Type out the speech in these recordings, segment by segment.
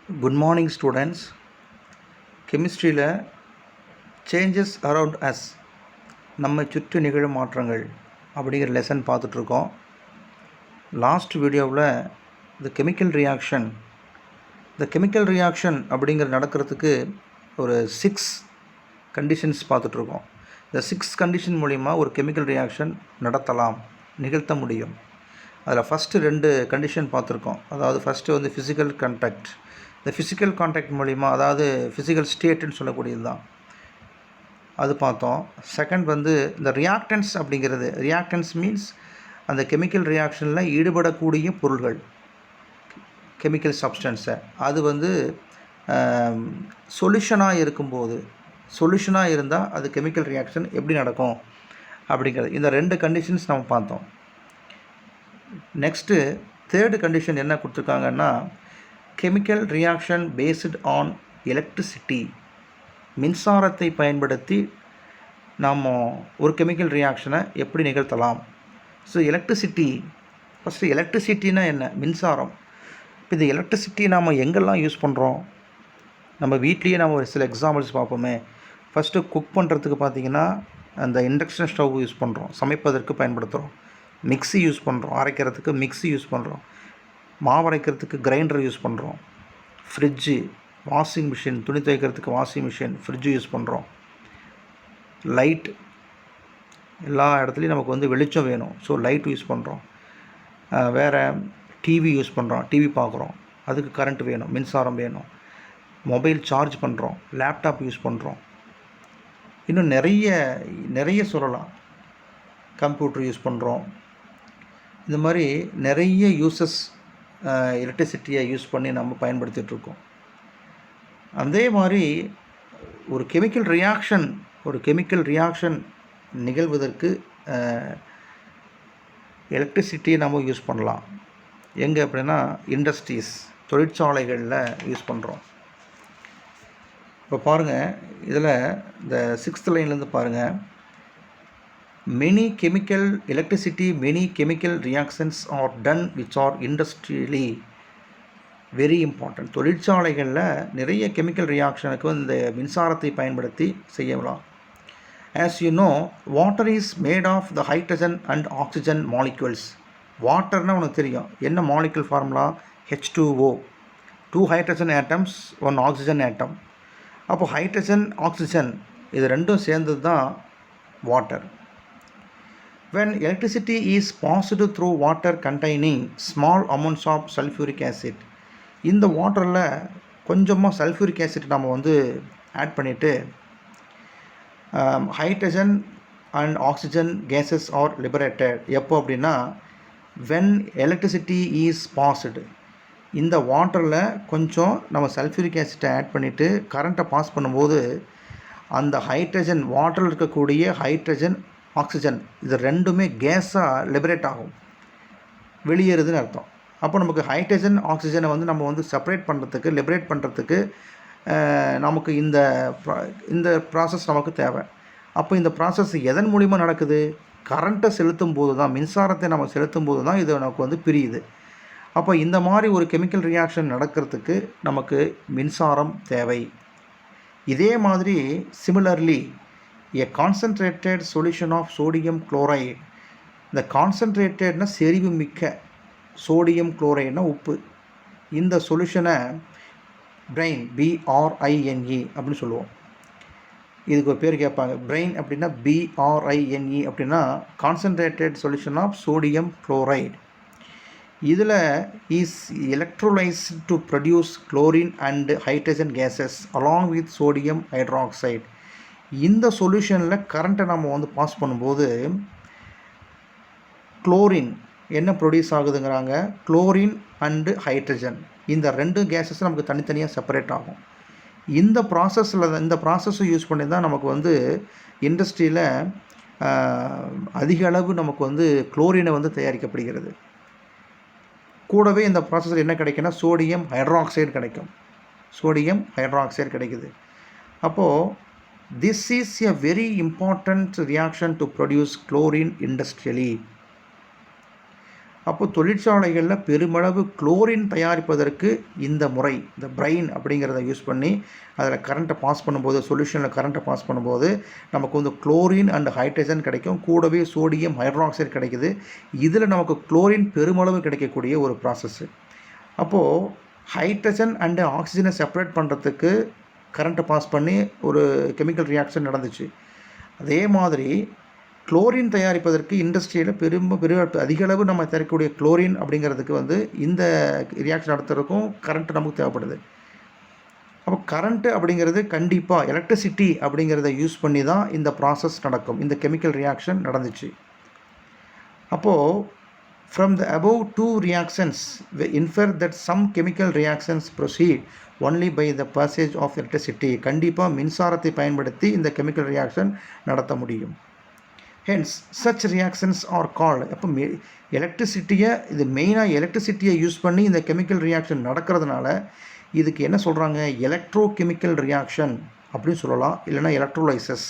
Good morning, students. கெமிஸ்ட்ரியில் changes around us நம்மை சுற்றி நிகழும் மாற்றங்கள் அப்படிங்கிற லெசன் பார்த்துட்ருக்கோம். லாஸ்ட் வீடியோவில் இந்த கெமிக்கல் ரியாக்ஷன் அப்படிங்கிற நடக்கிறதுக்கு ஒரு 6 கண்டிஷன்ஸ் பார்த்துட்ருக்கோம். இந்த 6 கண்டிஷன் மூலிமா ஒரு கெமிக்கல் ரியாக்ஷன் நிகழ்த்த முடியும். அதில் ஃபஸ்ட்டு 2 கண்டிஷன் பார்த்துருக்கோம். அதாவது ஃபஸ்ட்டு வந்து ஃபிசிக்கல் கான்டாக்ட். இந்த ஃபிசிக்கல் கான்டாக்ட் மூலிமா, அதாவது ஃபிசிக்கல் ஸ்டேட்டுன்னு சொல்லக்கூடியது தான், அது பார்த்தோம். செகண்ட் வந்து இந்த ரியாக்டன்ஸ் அப்படிங்கிறது. ரியாக்டன்ஸ் மீன்ஸ் அந்த கெமிக்கல் ரியாக்ஷனில் ஈடுபடக்கூடிய பொருள்கள், கெமிக்கல் சப்ஸ்டன்ஸை, அது வந்து சொல்யூஷனாக இருந்தால் அது கெமிக்கல் ரியாக்ஷன் எப்படி நடக்கும் அப்படிங்கிறது. இந்த 2 கண்டிஷன்ஸ் நம்ம பார்த்தோம். நெக்ஸ்ட்டு தேர்டு கண்டிஷன் என்ன கொடுத்துருக்காங்கன்னா, chemical reaction based on electricity. மின்சாரத்தை பயன்படுத்தி நாம் ஒரு கெமிக்கல் ரியாக்ஷனை எப்படி நிகழ்த்தலாம். ஸோ ஃபஸ்ட்டு எலக்ட்ரிசிட்டினா என்ன? மின்சாரம். இப்போ இந்த எலக்ட்ரிசிட்டி நாம் எங்கெல்லாம் யூஸ் பண்ணுறோம்? நம்ம வீட்லேயே நம்ம ஒரு சில எக்ஸாம்பிள்ஸ் பார்ப்போமே. ஃபஸ்ட்டு குக் பண்ணுறதுக்கு பார்த்திங்கன்னா அந்த இண்டக்ஷன் ஸ்டவ் யூஸ் பண்ணுறோம், சமைப்பதற்கு பயன்படுத்துகிறோம். மிக்ஸி யூஸ் பண்ணுறோம், அரைக்கிறதுக்கு மிக்ஸி யூஸ் பண்ணுறோம். மாவு அரைக்கிறதுக்கு கிரைண்டர் யூஸ் பண்ணுறோம். ஃப்ரிட்ஜு, வாஷிங் மிஷின், துணி துவைக்கிறதுக்கு வாஷிங் மிஷின், ஃப்ரிட்ஜு யூஸ் பண்ணுறோம். லைட், எல்லா இடத்துலையும் நமக்கு வந்து வெளிச்சம் வேணும், ஸோ லைட் யூஸ் பண்ணுறோம். வேறு டிவி யூஸ் பண்ணுறோம், டிவி பார்க்குறோம், அதுக்கு கரண்ட் வேணும், மின்சாரம் வேணும். மொபைல் சார்ஜ் பண்ணுறோம், லேப்டாப் யூஸ் பண்ணுறோம். இன்னும் நிறைய சொல்லலாம். கம்ப்யூட்டர் யூஸ் பண்ணுறோம். இந்த மாதிரி நிறைய யூசஸ் எலக்ட்ரிசிட்டியை யூஸ் பண்ணி நம்ம பயன்படுத்திகிட்ருக்கோம். அதே மாதிரி ஒரு கெமிக்கல் ரியாக்ஷன் நிகழ்வதற்கு எலக்ட்ரிசிட்டியை நம்ம யூஸ் பண்ணலாம். எங்கே அப்படின்னா இண்டஸ்ட்ரீஸ், தொழிற்சாலைகளில் யூஸ் பண்ணுறோம். இப்போ பாருங்கள், இதில் இந்த 6th லைன்லேருந்து பாருங்கள். many chemical reactions are done which are industrially very important. தொழிற்சாலைகளில் நிறைய கெமிக்கல் ரியாக்ஷனுக்கு இந்த மின்சாரத்தை பயன்படுத்தி செய்யலாம். as you know, water is made of the hydrogen and oxygen molecules. வாட்டர்னால் உனக்கு தெரியும் என்ன molecule formula? H2O, 2 hydrogen atoms, 1 oxygen atom. அப்போ ஹைட்ரஜன், ஆக்சிஜன் இது ரெண்டும் சேர்ந்தது தான் water. When electricity is passed through water containing small amounts of sulfuric acid, இந்த வாட்டரில் கொஞ்சமாக சல்ஃபூரிக் ஆசிட் நம்ம வந்து ஆட் பண்ணிவிட்டு hydrogen and oxygen gases are liberated. எப்போ அப்படின்னா when electricity is passed, இந்த வாட்டரில் கொஞ்சம் நம்ம சல்ஃபூரிக் ஆசிட்டை ஆட் பண்ணிவிட்டு கரண்ட்டை பாஸ் பண்ணும்போது அந்த ஹைட்ரஜன், வாட்டரில் இருக்கக்கூடிய ஹைட்ரஜன், ஆக்சிஜன் இது ரெண்டுமே கேஸாக லிபரேட் ஆகும், வெளியேறுதுன்னு அர்த்தம். அப்போ நமக்கு ஹைட்ரஜன், ஆக்சிஜனை வந்து நம்ம வந்து செப்பரேட் பண்ணுறதுக்கு, லிபரேட் பண்ணுறதுக்கு நமக்கு இந்த ப்ராசஸ் நமக்கு தேவை. அப்போ இந்த ப்ராசஸ் எதன் மூலிமா நடக்குது? கரண்ட்டை செலுத்தும் போது தான், மின்சாரத்தை நம்ம செலுத்தும் போது தான் இது நமக்கு வந்து பிரியுது. அப்போ இந்த மாதிரி ஒரு கெமிக்கல் ரியாக்ஷன் நடக்கிறதுக்கு நமக்கு மின்சாரம் தேவை. இதே மாதிரி similarly a concentrated solution of sodium chloride. இந்த கான்சன்ட்ரேட்டட்னா செறிவு மிக்க, சோடியம் குளோரைடுனா உப்பு. இந்த சொல்யூஷனை பிரெயின், BRINE அப்படின்னு சொல்லுவோம். இதுக்கு ஒரு பேர் கேட்பாங்க. பிரெயின் அப்படின்னா BRINE அப்படின்னா concentrated solution of sodium chloride. இதில் is electrolysed to produce chlorine and hydrogen gases along with sodium hydroxide. இந்த சொல்யூஷனில் கரண்ட்டை நம்ம வந்து பாஸ் பண்ணும்போது குளோரின் என்ன ப்ரொடியூஸ் ஆகுதுங்கிறாங்க? குளோரின் அண்டு ஹைட்ரஜன், இந்த 2 கேஸஸ் நமக்கு தனித்தனியாக செப்பரேட் ஆகும். இந்த ப்ராசஸை யூஸ் பண்ணி தான் நமக்கு வந்து இண்டஸ்ட்ரியில் அதிக அளவு நமக்கு வந்து குளோரினை வந்து தயாரிக்கப்படுகிறது. கூடவே இந்த ப்ராசஸில் என்ன கிடைக்குன்னா சோடியம் ஹைட்ராக்சைடு கிடைக்குது. அப்போது this is a very important reaction to produce chlorine industrially. அப்போ தொழிற்சாலைகளில் பெருமளவு குளோரின் தயாரிப்பதற்கு இந்த முறை, இந்த பிரைன் அப்படிங்கிறத யூஸ் பண்ணி அதில் கரண்ட்டை பாஸ் பண்ணும்போது, சொல்யூஷனில் கரண்ட்டை பாஸ் பண்ணும்போது நமக்கு வந்து குளோரின் அண்ட் ஹைட்ரஜன் கிடைக்கும், கூடவே சோடியம் ஹைட்ராக்சைடு கிடைக்குது. இதில் நமக்கு குளோரின் பெருமளவு கிடைக்கக்கூடிய ஒரு ப்ராசஸ்ஸு. அப்போது ஹைட்ரஜன் அண்டு ஆக்சிஜனை செப்பரேட் பண்ணுறதுக்கு கரண்ட்டை பாஸ் பண்ணி ஒரு கெமிக்கல் ரியாக்ஷன் நடந்துச்சு. அதே மாதிரி குளோரின் தயாரிப்பதற்கு இண்டஸ்ட்ரியில் அதிக அளவு நம்ம தயாரிக்கக்கூடிய குளோரின் அப்படிங்கிறதுக்கு வந்து இந்த ரியாக்ஷன் நடத்துறதுக்கும் கரண்ட்டு நமக்கு தேவைப்படுது. அப்போ கரண்ட்டு அப்படிங்கிறது கண்டிப்பாக எலக்ட்ரிசிட்டி அப்படிங்கிறத யூஸ் பண்ணி தான் இந்த ப்ராசஸ் நடக்கும், இந்த கெமிக்கல் ரியாக்ஷன் நடந்துச்சு. அப்போது from the above two reactions we infer that some chemical reactions proceed only by the passage of electricity. கண்டிப்பாக மின்சாரத்தை பயன்படுத்தி இந்த கெமிக்கல் ரியாக்ஷன் நடத்த முடியும். Hence such reactions are called. அப்போ எலக்ட்ரிசிட்டியை, இது மெயினாக எலக்ட்ரிசிட்டியை யூஸ் பண்ணி இந்த கெமிக்கல் ரியாக்ஷன் நடக்கிறதுனால இதுக்கு என்ன சொல்கிறாங்க, எலக்ட்ரோ கெமிக்கல் ரியாக்ஷன் அப்படின்னு சொல்லலாம், இல்லைனா எலக்ட்ரோலைசஸ்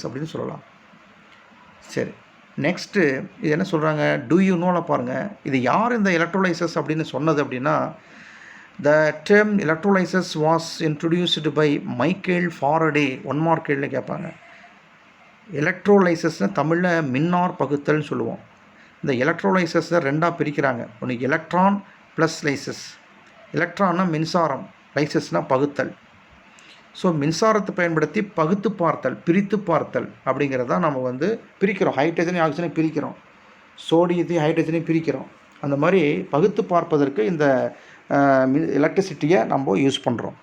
அப்படின்னு சொல்லலாம். சரி, நெக்ஸ்ட்டு இது என்ன சொல்கிறாங்க, டூ யூ நோல பாருங்கள். இது யார் இந்த எலக்ட்ரோலைசஸ் அப்படின்னு சொன்னது அப்படின்னா, the term electrolysis was introduced by Michael Faraday. 1 mark கேள்வியில் கேட்பாங்க. எலக்ட்ரோலைசஸ்னால் தமிழில் மின்னார் பகுத்தல்னு சொல்லுவோம். இந்த எலக்ட்ரோலைசஸை 2ஆக பிரிக்கிறாங்க. ஒன்று எலக்ட்ரான் ப்ளஸ் லைசஸ். எலக்ட்ரான்னா மின்சாரம், லைசஸ்னால் பகுத்தல். ஸோ மின்சாரத்தை பயன்படுத்தி பகுத்து பார்த்தல், பிரித்து பார்த்தல் அப்படிங்கிறத நம்ம வந்து பிரிக்கிறோம். ஹைட்ரஜனையும் ஆக்சிஜனையும் பிரிக்கிறோம், சோடியத்தையும் ஹைட்ரஜனையும் பிரிக்கிறோம். அந்த மாதிரி பகுத்து பார்ப்பதற்கு இந்த எலக்ட்ரிசிட்டியை நம்ம யூஸ் பண்ணுறோம்.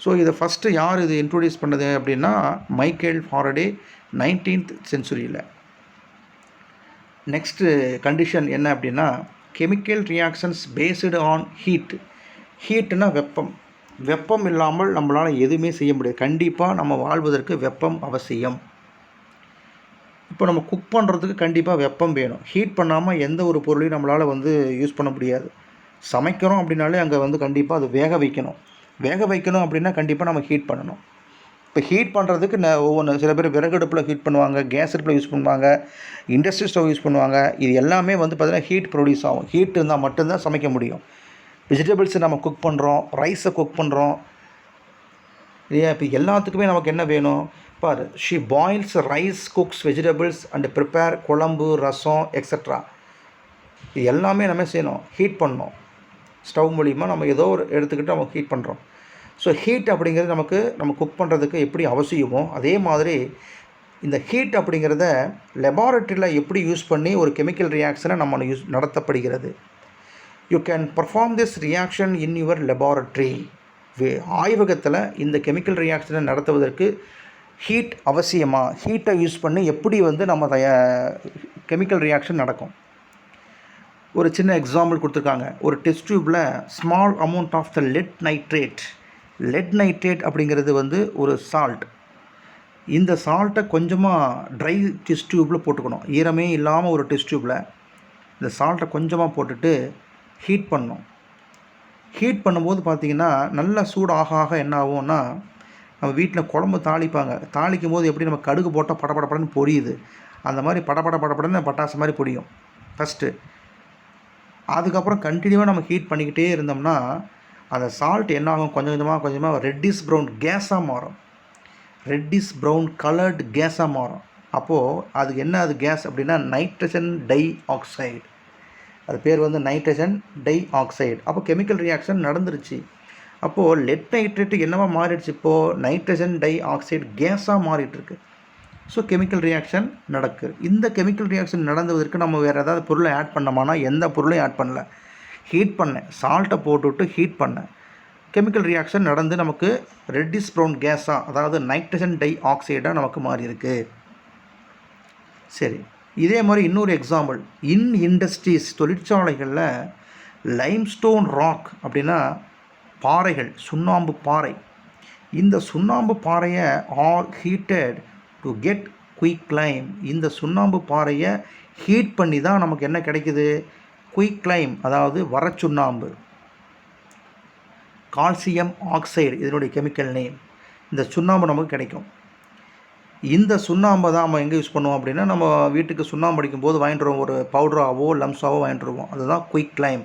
ஸோ இதை ஃபஸ்ட்டு யார் இது இன்ட்ரோடியூஸ் பண்ணது அப்படின்னா மைக்கேல் ஃபாரடே 19th சென்ச்சுரியில். நெக்ஸ்ட்டு கண்டிஷன் என்ன அப்படின்னா, chemical reactions based on heat. ஹீட்டுனா வெப்பம் இல்லாமல் நம்மளால் எதுவுமே செய்ய முடியாது. கண்டிப்பாக நம்ம வாழ்வதற்கு வெப்பம் அவசியம். இப்போ நம்ம குக் பண்ணுறதுக்கு கண்டிப்பாக வெப்பம் வேணும். ஹீட் பண்ணாமல் எந்த ஒரு பொருளையும் நம்மளால் வந்து யூஸ் பண்ண முடியாது. சமைக்கிறோம் அப்படின்னாலே அங்கே வந்து கண்டிப்பாக அது வேக வைக்கணும் அப்படின்னா கண்டிப்பாக நம்ம ஹீட் பண்ணணும். இப்போ ஹீட் பண்ணுறதுக்கு ஒவ்வொன்று, சில பேர் விறகடுப்பில் ஹீட் பண்ணுவாங்க, கேஸ் அடுப்பில் யூஸ் பண்ணுவாங்க, இண்டஸ்ட்ரி ஸ்டவ் யூஸ் பண்ணுவாங்க. இது எல்லாமே வந்து பார்த்திங்கன்னா ஹீட் ப்ரொடியூஸ் ஆகும். ஹீட் இருந்தால் மட்டும்தான் சமைக்க முடியும். வெஜிடபிள்ஸை நம்ம குக் பண்ணுறோம், ரைஸை குக் பண்ணுறோம் இல்லையா. இப்போ எல்லாத்துக்குமே நமக்கு என்ன வேணும் பாரு. She boils rice, cooks vegetables and prepare குழம்பு, ரசம் எக்ஸட்ரா. இது எல்லாமே நம்ம செய்யணும், ஹீட் பண்ணணும். ஸ்டவ் மூலிமா நம்ம ஏதோ ஒரு எடுத்துக்கிட்டு நம்ம ஹீட் பண்ணுறோம். ஸோ ஹீட் அப்படிங்கிறது நம்ம குக் பண்ணுறதுக்கு எப்படி அவசியமோ அதே மாதிரி இந்த ஹீட் அப்படிங்கிறத லெபார்ட்டரியில் எப்படி யூஸ் பண்ணி ஒரு கெமிக்கல் ரியாக்ஷனை நம்ம நடத்தப்படுகிறது. You can perform this reaction in your laboratory. ஆய்வகத்தில் இந்த கெமிக்கல் ரியாக்ஷனை நடத்துவதற்கு ஹீட் அவசியமாக, ஹீட்டை யூஸ் பண்ணி எப்படி வந்து நம்ம கெமிக்கல் ரியாக்ஷன் நடக்கும். ஒரு சின்ன எக்ஸாம்பிள் கொடுத்துருக்காங்க. ஒரு டெஸ்ட் டியூப்பில் small amount of the lead nitrate அப்படிங்கிறது வந்து ஒரு சால்ட். இந்த சால்ட்டை கொஞ்சமாக ட்ரை டெஸ்ட் டியூப்பில் போட்டுக்கணும், ஈரமே இல்லாமல் ஒரு டெஸ்ட் டியூப்பில் இந்த சால்ட்டை கொஞ்சமாக போட்டுட்டு ஹீட் பண்ணணும். ஹீட் பண்ணும்போது பார்த்திங்கன்னா நல்லா சூடு ஆக என்ன ஆகும்னா, நம்ம வீட்டில் குழம்பு தாளிக்கும் போது எப்படி நம்ம கடுகு போட்டால் படபடன்னு பொரியுது, அந்த மாதிரி படபடன்னு பட்டாசு மாதிரி பொரியும் ஃபஸ்ட்டு. அதுக்கப்புறம் கண்டினியூவாக நம்ம ஹீட் பண்ணிக்கிட்டே இருந்தோம்னா அந்த சால்ட் என்ன ஆகும், கொஞ்சம் கொஞ்சமாக ரெட்டிஷ் ப்ரௌன் கேஸாக மாறும். ரெட்டிஷ் ப்ரௌன் கலர்டு கேஸாக மாறும். அப்போது அதுக்கு என்ன, அது கேஸ் அப்படின்னா நைட்ரஜன் டை ஆக்சைடு. அது பேர் வந்து நைட்ரஜன் டை ஆக்சைடு. அப்போ கெமிக்கல் ரியாக்ஷன் நடந்துருச்சு. அப்போது லெட் நைட்ரேட்டு என்னவா மாறிடுச்சு, இப்போது நைட்ரஜன் டை ஆக்சைடு கேஸாக மாறிட்டுருக்கு. ஸோ கெமிக்கல் ரியாக்ஷன் நடக்குது. இந்த கெமிக்கல் ரியாக்ஷன் நடந்ததற்கு நம்ம வேறு ஏதாவது பொருளை ஆட் பண்ணோமானா எந்த பொருளையும் ஆட் பண்ணல. ஹீட் பண்ணேன், சால்ட்டை போட்டுவிட்டு ஹீட் பண்ணேன், கெமிக்கல் ரியாக்ஷன் நடந்து நமக்கு ரெட்டிஷ் ப்ரௌன் கேஸாக, அதாவது நைட்ரஜன் டை ஆக்சைடாக நமக்கு மாறி இருக்கு. சரி, இதே மாதிரி இன்னொரு எக்ஸாம்பிள். இண்டஸ்ட்ரீஸ், தொழிற்சாலைகளில் லைம்ஸ்டோன் ராக் அப்படின்னா பாறைகள், சுண்ணாம்பு பாறை. இந்த சுண்ணாம்பு பாறையை are heated to get quick lime. இந்த சுண்ணாம்பு பாறையை ஹீட் பண்ணி தான் நமக்கு என்ன கிடைக்குது, குயிக் லைம், அதாவது வரச்சுண்ணாம்பு. கால்சியம் ஆக்சைடு இதனுடைய கெமிக்கல் நேம். இந்த சுண்ணாம்பு நமக்கு கிடைக்கும். இந்த சுண்ணாம்பை தான் நம்ம எங்கே யூஸ் பண்ணுவோம் அப்படின்னா, நம்ம வீட்டுக்கு சுண்ணாம்பு அடிக்கும்போது வாங்கிட்டு வருவோம். ஒரு பவுடராகவோ லம்ஸாவோ வாங்கிட்டு வருவோம். அதுதான் குயிக் லைம்,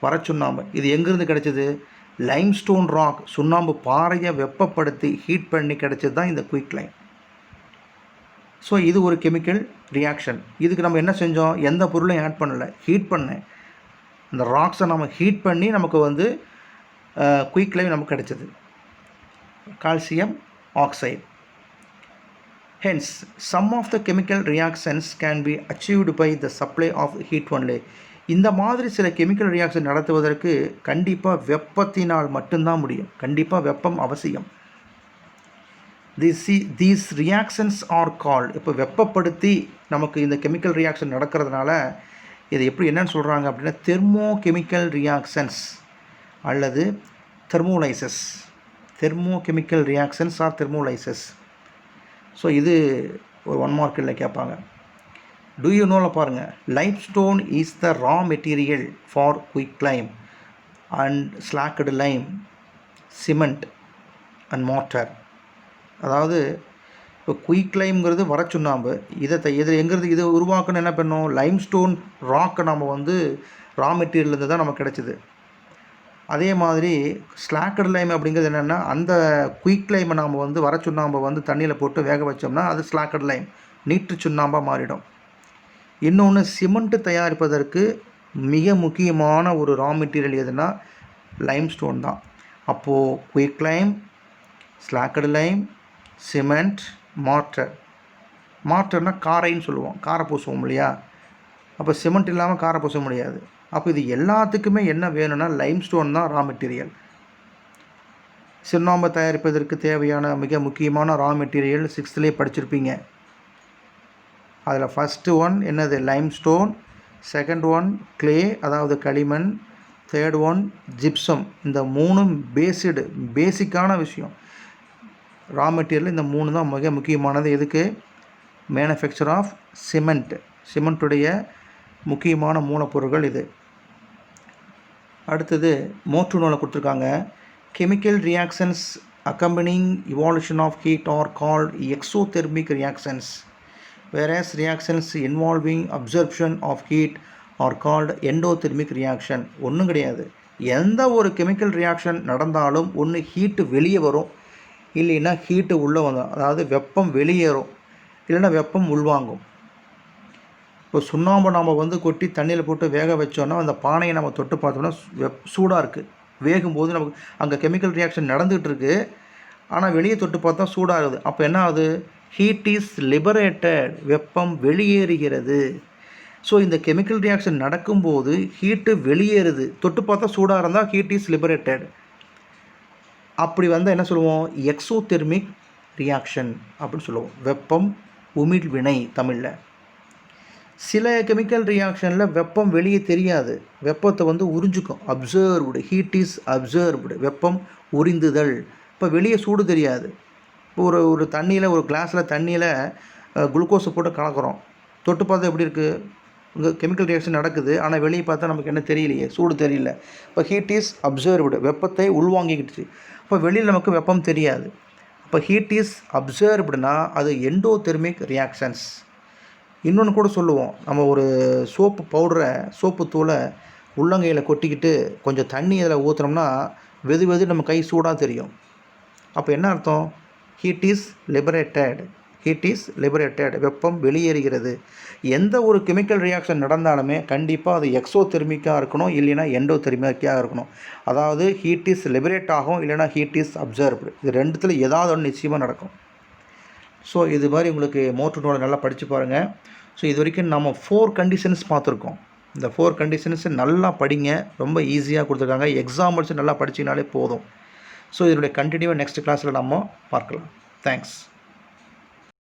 வரச்சுண்ணாம்பு. இது எங்கேருந்து கிடைச்சது? லைம்ஸ்டோன் ராக், சுண்ணாம்பு பாறையை வெப்பப்படுத்தி ஹீட் பண்ணி கிடைச்சது தான் இந்த குயிக் லைம். ஸோ இது ஒரு கெமிக்கல் ரியாக்ஷன். இதுக்கு நம்ம என்ன செஞ்சோம்? எந்த பொருளையும் ஆட் பண்ணலை, ஹீட் பண்ணேன். இந்த ராக்ஸை நம்ம ஹீட் பண்ணி நமக்கு வந்து குயிக் லைம் நமக்கு கிடைச்சது, calcium oxide. Hence, some of the chemical reactions can be achieved by the supply of heat only. இந்த மாதிரி சில கெமிக்கல் ரியாக்ஷன் நடத்துவதற்கு கண்டிப்பாக வெப்பத்தினால் மட்டும்தான் முடியும். கண்டிப்பாக வெப்பம் அவசியம். These reactions are called, இப்போ வெப்பப்படுத்தி நமக்கு இந்த கெமிக்கல் ரியாக்ஷன் நடக்கிறதுனால இது எப்படி என்னன்னு சொல்கிறாங்க அப்படின்னா தெர்மோ கெமிக்கல் ரியாக்ஷன்ஸ் அல்லது thermolysis. Thermo chemical reactions or thermolysis. So இது ஒரு 1 மார்க்கில் கேட்பாங்க. டூ யூ நோவில் பாருங்கள், limestone is the raw material for quick lime and slaked lime, cement and mortar. அதாவது இப்போ குயிக் லைம்ங்கிறது வரச்சுண்ணாம்பு. இதில் எங்கிறது இது உருவாக்கணும் என்ன பண்ணோம்? லைம்ஸ்டோன் ராக்கை நம்ம வந்து ரா மெட்டீரியல்லேருந்து தான் நமக்கு கிடச்சிது. அதே மாதிரி ஸ்லாக்கட் லைம் அப்படிங்கிறது என்னென்னா, அந்த குயிக் லைமை நாம் வந்து வரச்சுண்ணாம்பை வந்து தண்ணியில் போட்டு வேக வச்சோம்னா அது ஸ்லாக்கட் லைம், நீட்டு சுண்ணாம்பாக மாறிடும். இன்னொன்று, சிமெண்ட்டு தயாரிப்பதற்கு மிக முக்கியமான ஒரு ரா மெட்டீரியல் எதுனா லைம்ஸ்டோன் தான். அப்போது quick lime, slaked lime, cement, mortar. மார்ட்டர்னால் காரைன்னு சொல்லுவோம், காரை பூசுவோம் இல்லையா? அப்போ சிமெண்ட் இல்லாமல் காரை பூச முடியாது. அப்போ இது எல்லாத்துக்குமே என்ன வேணும்னா லைம்ஸ்டோன் தான் ரா மெட்டீரியல். சுண்ணாம்பை தயாரிப்பதற்கு தேவையான மிக முக்கியமான ரா மெட்டீரியல் 6th படிச்சிருப்பீங்க. அதில் ஃபஸ்ட்டு ஒன் என்னது? லைம்ஸ்டோன். செகண்ட் ஒன் கிளே, அதாவது களிமண். Third one gypsum. இந்த 3 பேசிக்கான விஷயம். ரா மெட்டீரியல் இந்த 3 தான் மிக முக்கியமானது. எதுக்கு? Manufacture of cement. சிமெண்ட்டுடைய முக்கியமான மூலப்பொருட்கள் இது. அடுத்தது மோட்டு நூலை கொடுத்துருக்காங்க. Chemical reactions accompanying evolution of heat are called exothermic reactions, whereas reactions involving absorption of heat are called endothermic reaction. ஒன்றும் கிடையாது, எந்த ஒரு கெமிக்கல் ரியாக்ஷன் நடந்தாலும் ஒன்று ஹீட்டு வெளியே வரும், இல்லைன்னா ஹீட்டு உள்ளே வரும். அதாவது வெப்பம் வெளியேறும், இல்லைன்னா வெப்பம் உள்வாங்கும். இப்போ சுண்ணாம்பை நாம் வந்து கொட்டி தண்ணியில் போட்டு வேக வச்சோன்னா அந்த பானையை நம்ம தொட்டு பார்த்தோம்னா சூடாக இருக்குது. வேகும்போது நமக்கு அங்கே கெமிக்கல் ரியாக்ஷன் நடந்துகிட்டு இருக்குது, ஆனால் வெளியே தொட்டு பார்த்தா சூடாகுது. அப்போ என்ன ஆகுது? ஹீட் இஸ் லிபரேட்டட், வெப்பம் வெளியேறுகிறது. ஸோ இந்த கெமிக்கல் ரியாக்ஷன் நடக்கும்போது ஹீட்டு வெளியேறுது. தொட்டு பார்த்தா சூடாக இருந்தால் ஹீட் இஸ் லிபரேட்டட். அப்படி வந்தால் என்ன சொல்லுவோம்? எக்ஸோதெர்மிக் ரியாக்ஷன் அப்படின்னு சொல்லுவோம். வெப்பம் உமிழ்வினை தமிழில். சில கெமிக்கல் ரியாக்ஷனில் வெப்பம் வெளியே தெரியாது, வெப்பத்தை வந்து உறிஞ்சிக்கும். அப்சர்வ்டு, ஹீட் இஸ் அப்சர்வ்டு, வெப்பம் உறிந்துதல். இப்போ வெளியே சூடு தெரியாது. இப்போ ஒரு தண்ணியில், ஒரு கிளாஸில் தண்ணியில் குளுக்கோஸை போட்டு கலக்கிறோம். தொட்டு பார்த்தா எப்படி இருக்குது? இங்கே கெமிக்கல் ரியாக்ஷன் நடக்குது, ஆனால் வெளியே பார்த்தா நமக்கு என்ன தெரியலையே, சூடு தெரியல. இப்போ ஹீட் இஸ் அப்சர்வ்டு, வெப்பத்தை உள்வாங்கிக்கிடுச்சு. இப்போ வெளியில் நமக்கு வெப்பம் தெரியாது. இப்போ ஹீட் இஸ் அப்சர்வ்டுனா அது எண்டோதெர்மிக் ரியாக்ஷன்ஸ். இன்னொன்று கூட சொல்லுவோம், நம்ம ஒரு சோப்பு தூளை உள்ளங்கையில் கொட்டிக்கிட்டு கொஞ்சம் தண்ணி அதில் ஊற்றுனோம்னா வெது நம்ம கை சூடாக தெரியும். அப்போ என்ன அர்த்தம்? Heat is liberated, heat is liberated, வெப்பம் வெளியேறுகிறது. எந்த ஒரு கெமிக்கல் ரியாக்ஷன் நடந்தாலுமே கண்டிப்பாக அது எக்ஸோதெர்மிக்காக இருக்கணும், இல்லைன்னா எண்டோதெர்மிக்காக இருக்கணும். அதாவது ஹீட் இஸ் லிபரேட் ஆகும், இல்லைனா ஹீட் இஸ் அப்சர்வ்டு. இது ரெண்டுத்தில் ஏதாவது ஒன்று நிச்சயமாக நடக்கும். ஸோ இது மாதிரி உங்களுக்கு மோட்டு நூலை நல்லா படித்து பாருங்கள். ஸோ இது வரைக்கும் நம்ம 4 கண்டிஷன்ஸ் பார்த்துருக்கோம். இந்த 4 கண்டிஷன்ஸை நல்லா படிங்க, ரொம்ப ஈஸியாக கொடுத்துருக்காங்க. எக்ஸாம்பிள்ஸ் நல்லா படிச்சிங்கனாலே போதும். ஸோ இதனுடைய கண்டினியூவாக நெக்ஸ்ட் கிளாஸில் நம்ம பார்க்கலாம். தேங்க்ஸ்.